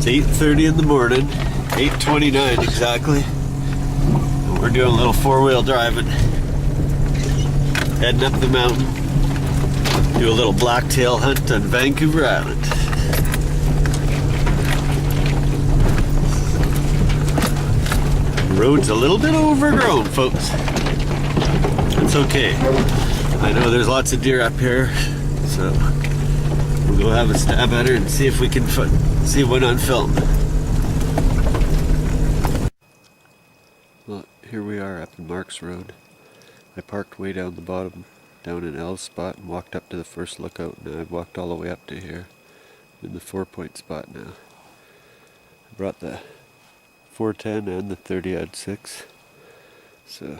8:30 in the morning, 8:29 exactly. We're doing a little four-wheel driving. Heading up the mountain. Do a little blacktail hunt on Vancouver Island. The road's a little bit overgrown, folks. It's okay. I know there's lots of deer up here, so we'll go have a stab at her and see if we can see one on film. Well, here we are up in Marks Road. I parked way down the bottom, down in L's spot, and walked up to the first lookout. Now I've walked all the way up to here, in the 4-point spot now. I brought the 410 and the 30-06, so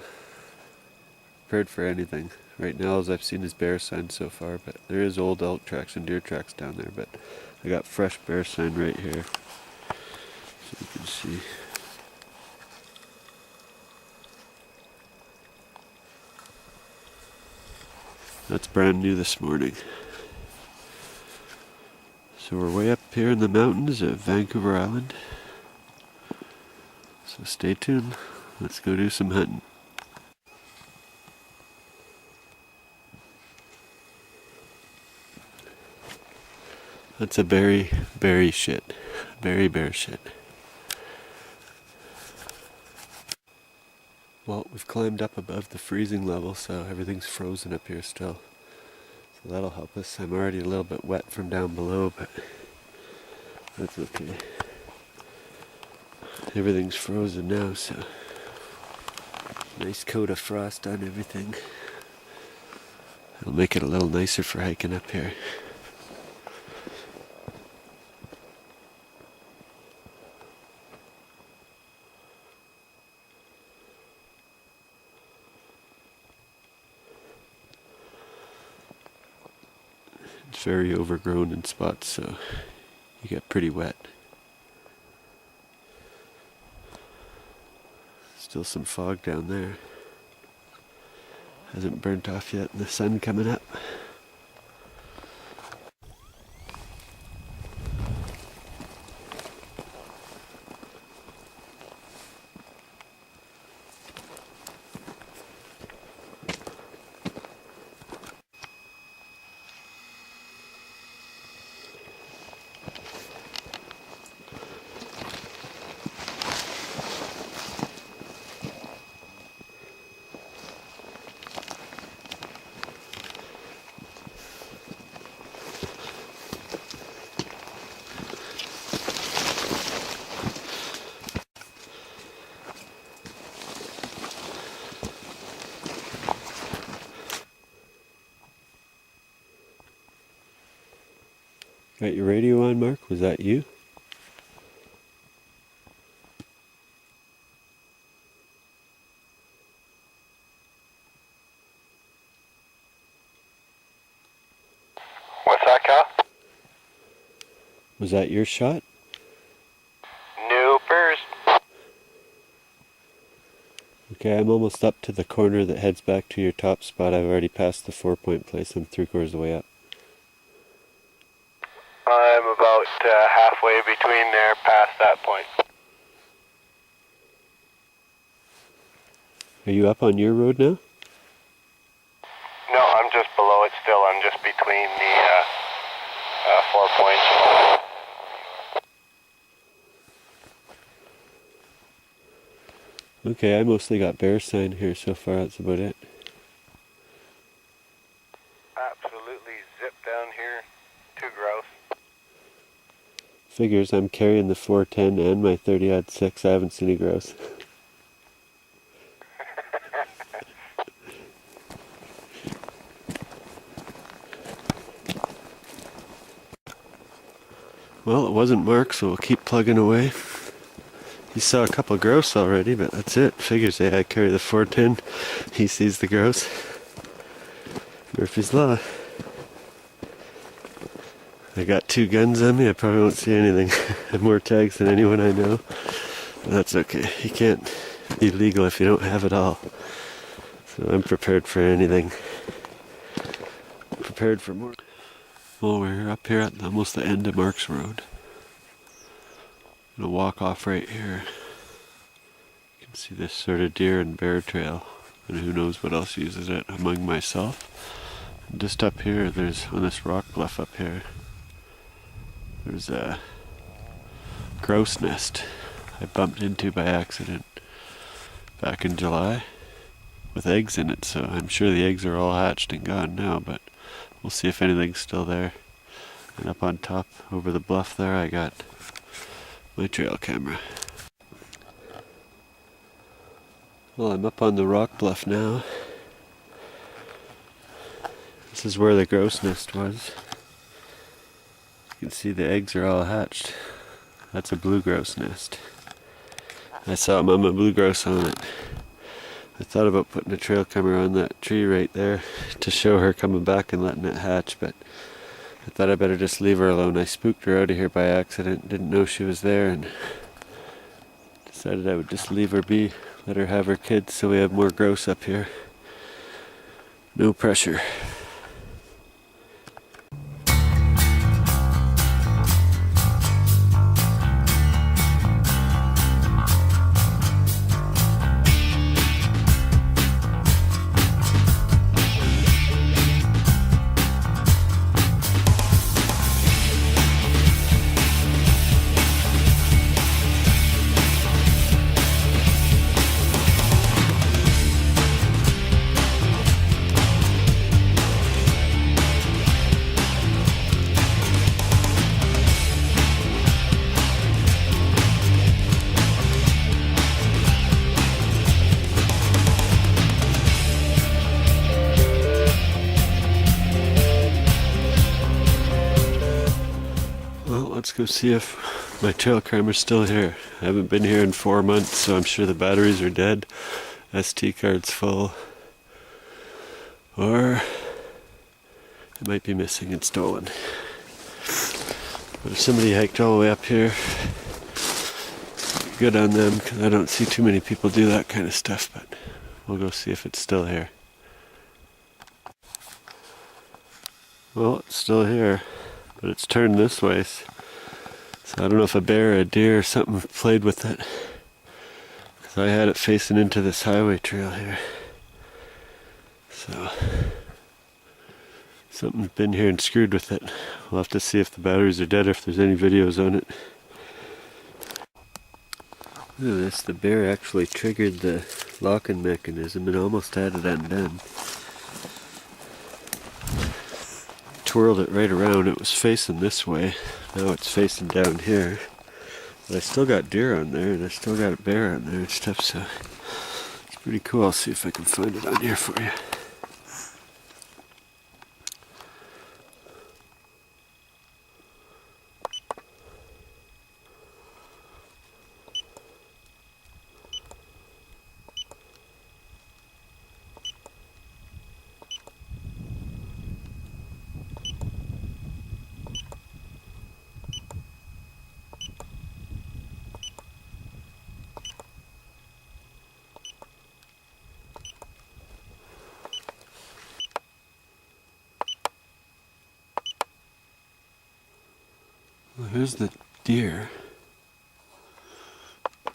prepared for anything. Right now, as I've seen, is bear sign so far, but there is old elk tracks and deer tracks down there, but I got fresh bear sign right here, so you can see. That's brand new this morning. So we're way up here in the mountains of Vancouver Island. So stay tuned. Let's go do some hunting. That's a berry shit. Berry bear shit. Well, we've climbed up above the freezing level, so everything's frozen up here still. So that'll help us. I'm already a little bit wet from down below, but that's okay. Everything's frozen now, so nice coat of frost on everything. It'll make it a little nicer for hiking up here. It's very overgrown in spots, so you get pretty wet. Still some fog down there. Hasn't burnt off yet, and the sun coming up. Got your radio on, Mark? Was that you? What's that, Cal? Was that your shot? Noopers. Okay, I'm almost up to the corner that heads back to your top spot. I've already passed the 4-point place. I'm 3/4 of the way up. I'm about halfway between there, past that point. Are you up on your road now? No, I'm just below it still. I'm just between the 4 points. Okay, I mostly got bear sign here so far. That's about it. Absolutely zip down here. Too gross. Figures, I'm carrying the 410 and my 30-06. I haven't seen any grouse. Well, it wasn't Mark, so we'll keep plugging away. He saw a couple of grouse already, but that's it. Figures, I carry the 410. He sees the grouse. Murphy's Law. I got 2 guns on me. I probably won't see anything. I have more tags than anyone I know. But that's okay. You can't be legal if you don't have it all. So I'm prepared for anything. Prepared for more. Well, we're up here at almost the end of Marks Road. gonna walk off right here. You can see this sort of deer and bear trail, and who knows what else uses it among myself. And just up here, there's on this rock bluff up here, there's a grouse nest I bumped into by accident back in July with eggs in it, so I'm sure the eggs are all hatched and gone now, but we'll see if anything's still there. And up on top over the bluff there, I got my trail camera. Well, I'm up on the rock bluff now. This is where the grouse nest was. You can see the eggs are all hatched. That's a blue grouse nest. I saw mama blue grouse on it. I thought about putting a trail camera on that tree right there to show her coming back and letting it hatch, but I thought I'd better just leave her alone. I spooked her out of here by accident, didn't know she was there, and decided I would just leave her be, let her have her kids so we have more grouse up here. No pressure. Let's go see if my trail camera's still here. I haven't been here in 4 months, so I'm sure the batteries are dead, SD card's full, or it might be missing and stolen. But if somebody hiked all the way up here, good on them, because I don't see too many people do that kind of stuff, but we'll go see if it's still here. Well, it's still here, but it's turned this way. So I don't know if a bear or a deer or something played with it, because I had it facing into this highway trail here. So something's been here and screwed with it. We'll have to see if the batteries are dead or if there's any videos on it. Look at this, the bear actually triggered the locking mechanism and almost had it undone. Twirled it right around. It was facing this way, now it's facing down here, but I still got deer on there and I still got a bear on there and stuff, so it's pretty cool. I'll see if I can find it on here for you. Well, here's the deer. It's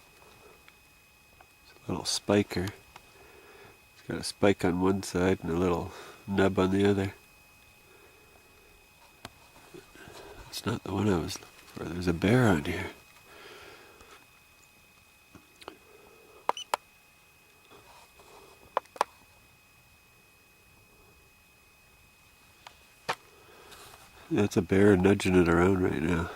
a little spiker. It's got a spike on one side and a little nub on the other. It's not the one I was looking for. There's a bear on here. Yeah, it's a bear nudging it around right now.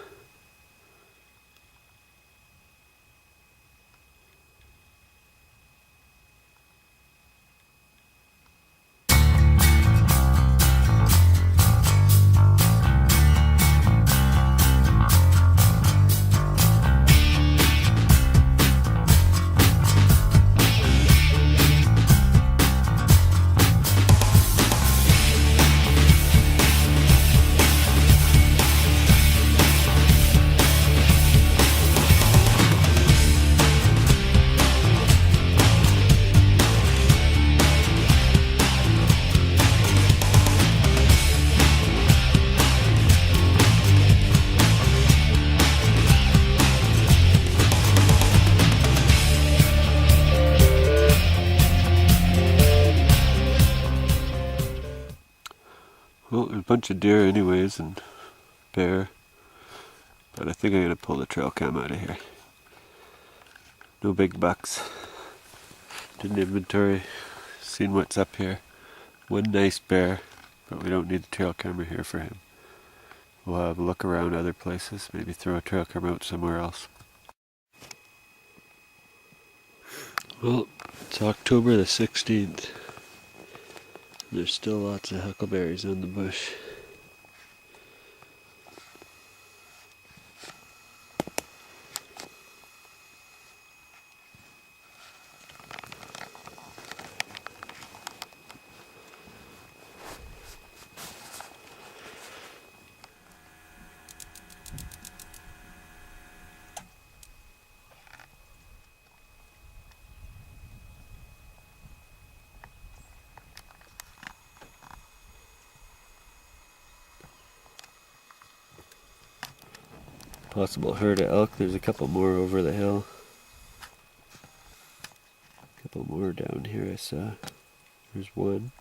Well, there's a bunch of deer anyways, and bear. But I think I'm going to pull the trail cam out of here. No big bucks. Did an inventory, seen what's up here. One nice bear, but we don't need the trail camera here for him. We'll have a look around other places, maybe throw a trail camera out somewhere else. Well, it's October the 16th. There's still lots of huckleberries on the bush. Possible herd of elk. There's a couple more over the hill. A couple more down here I saw. There's one.